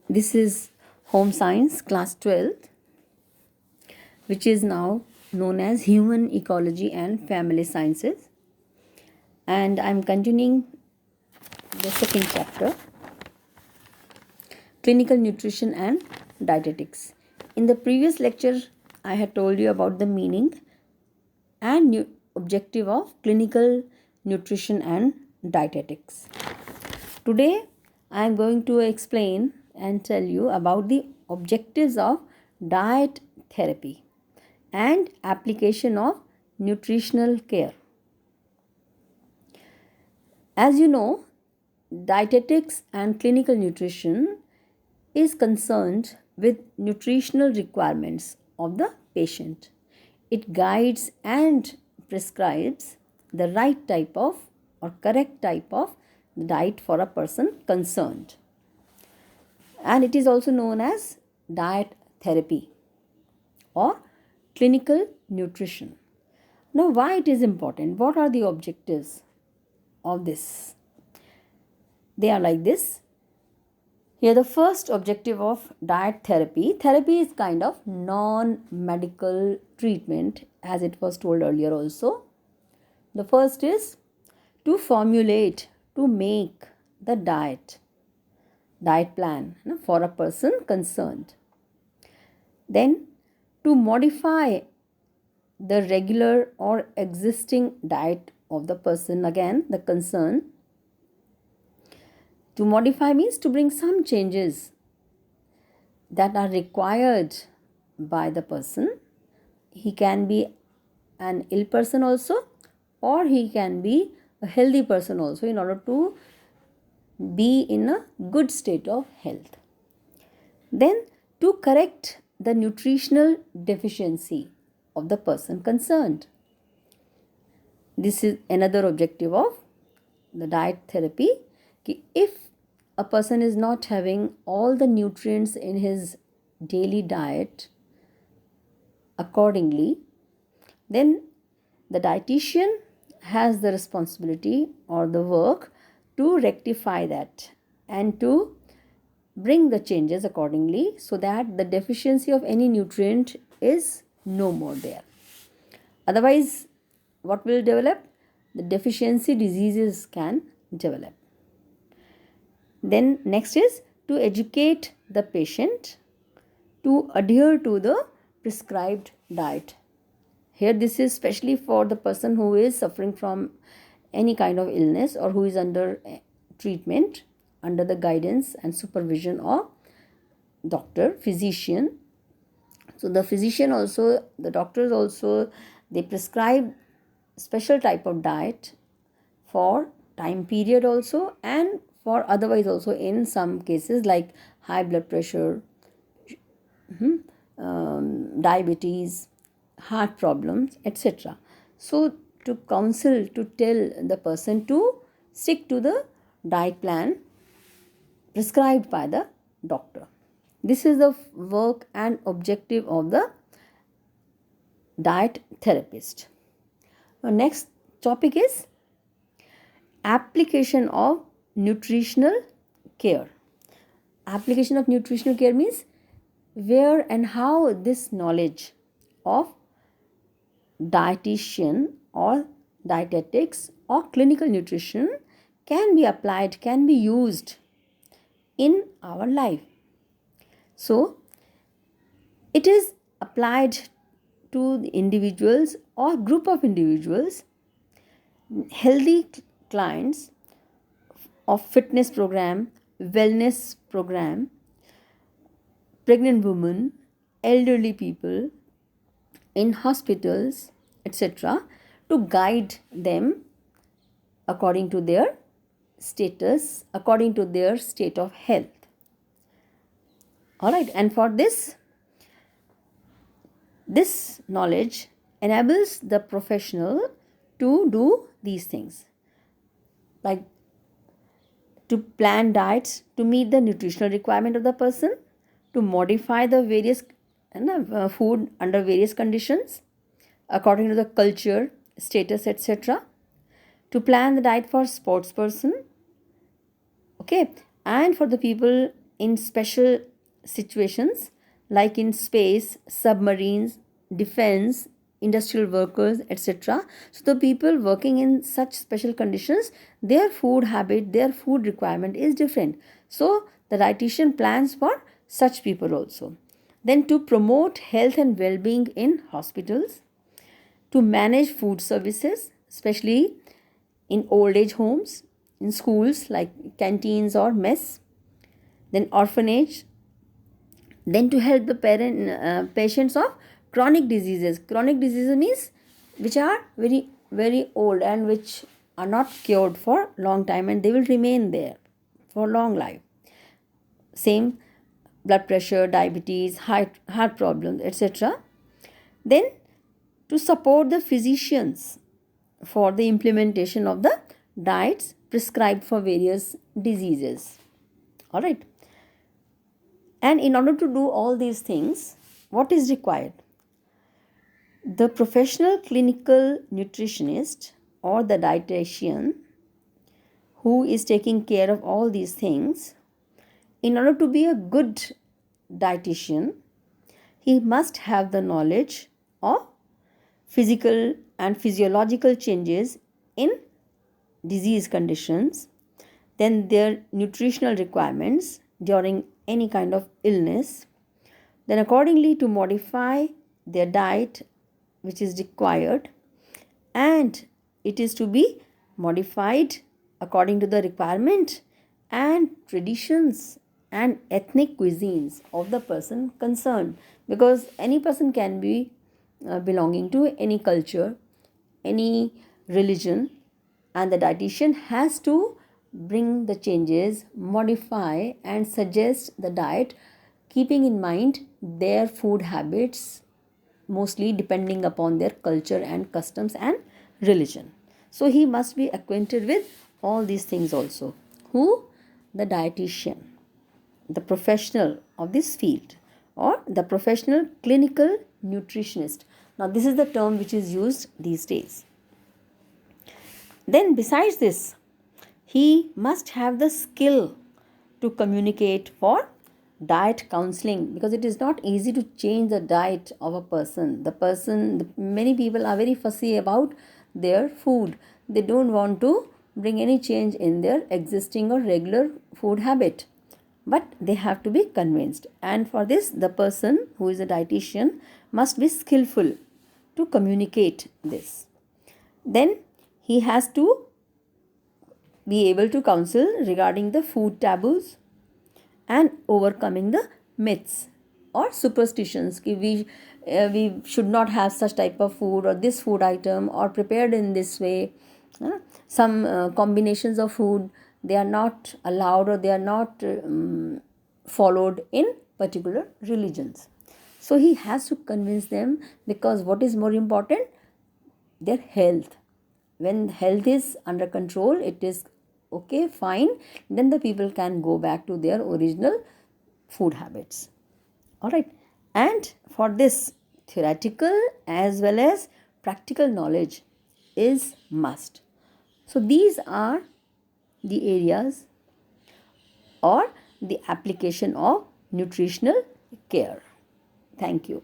This is Home Science Class 12th, which is now known as Human Ecology and Family Sciences. And I'm continuing the second chapter, Clinical Nutrition and Dietetics. In the previous lecture, I had told you about the meaning and objective of clinical nutrition and dietetics. Today, I am going to explain and tell you about the objectives of diet therapy and application of nutritional care. As you know, dietetics and clinical nutrition is concerned with nutritional requirements of the patient. It guides and prescribes the right type of or correct type of diet for a person concerned. And it is also known as diet therapy or clinical nutrition. Now, why it is important? What are the objectives of this? They are like this. Here, the first objective of diet therapy is kind of non-medical treatment, as it was told earlier also. The first is to formulate, to make the diet plan for a person concerned. Then, to modify the regular or existing diet of the person, again, the concern. To modify means to bring some changes that are required by the person. He can be an ill person also, or he can be a healthy person also, in order to be in a good state of health. Then, to correct the nutritional deficiency of the person concerned. This is another objective of the diet therapy. If a person is not having all the nutrients in his daily diet accordingly, then the dietitian has the responsibility or the work to rectify that and to bring the changes accordingly, so that the deficiency of any nutrient is no more there. Otherwise, what will develop? The deficiency diseases can develop. Then next is to educate the patient to adhere to the prescribed diet. Here this is especially for the person who is suffering from any kind of illness or who is under treatment under the guidance and supervision of doctor, physician. So the physician also, the doctors also, they prescribe special type of diet for time period also, and for otherwise also in some cases like high blood pressure, diabetes, heart problems, etc. So to counsel, to tell the person to stick to the diet plan prescribed by the doctor. This is the work and objective of the diet therapist. Now, next topic is application of nutritional care. Application of nutritional care means where and how this knowledge of dietitian or dietetics or clinical nutrition can be applied, can be used in our life. So, it is applied to the individuals or group of individuals, healthy clients of fitness program, wellness program, pregnant women, elderly people, in hospitals, etc., to guide them according to their status, according to their state of health. Alright, and for this knowledge enables the professional to do these things, like to plan diets to meet the nutritional requirement of the person, to modify the various food under various conditions according to the culture, status, etc., to plan the diet for sports person, okay, and for the people in special situations like in space, submarines, defense, industrial workers, etc. So the people working in such special conditions, their food habit, their food requirement is different. So the dietitian plans for such people also. Then to promote health and well-being in hospitals, to manage food services, especially in old age homes, in schools like canteens or mess, then orphanage, then to help the patients of chronic diseases. Chronic diseases means which are very old and which are not cured for long time and they will remain there for long life. Same blood pressure, diabetes, heart problems, etc. Then to support the physicians for the implementation of the diets prescribed for various diseases. All right. And in order to do all these things, what is required? The professional clinical nutritionist or the dietitian who is taking care of all these things, in order to be a good dietitian, he must have the knowledge of physical and physiological changes in disease conditions, then their nutritional requirements during any kind of illness, then accordingly to modify their diet which is required, and it is to be modified according to the requirement and traditions and ethnic cuisines of the person concerned, because any person can be belonging to any culture, any religion, and the dietitian has to bring the changes, modify and suggest the diet keeping in mind their food habits, mostly depending upon their culture and customs and religion. So he must be acquainted with all these things also. Who? The dietitian, the professional of this field, or the professional clinical nutritionist. Now this is the term which is used these days. Then besides this, he must have the skill to communicate for diet counseling, because it is not easy to change the diet of a person. Many people are very fussy about their food. They don't want to bring any change in their existing or regular food habit, but they have to be convinced, and for this the person who is a dietitian must be skillful to communicate this. Then he has to be able to counsel regarding the food taboos and overcoming the myths or superstitions. We should not have such type of food, or this food item, or prepared in this way. Some combinations of food, they are not allowed, or they are not followed in particular religions. So he has to convince them, because what is more important? Their health. When health is under control, it is okay, fine, then the people can go back to their original food habits. All right. And for this, theoretical as well as practical knowledge is must. So these are the areas or the application of nutritional care. Thank you.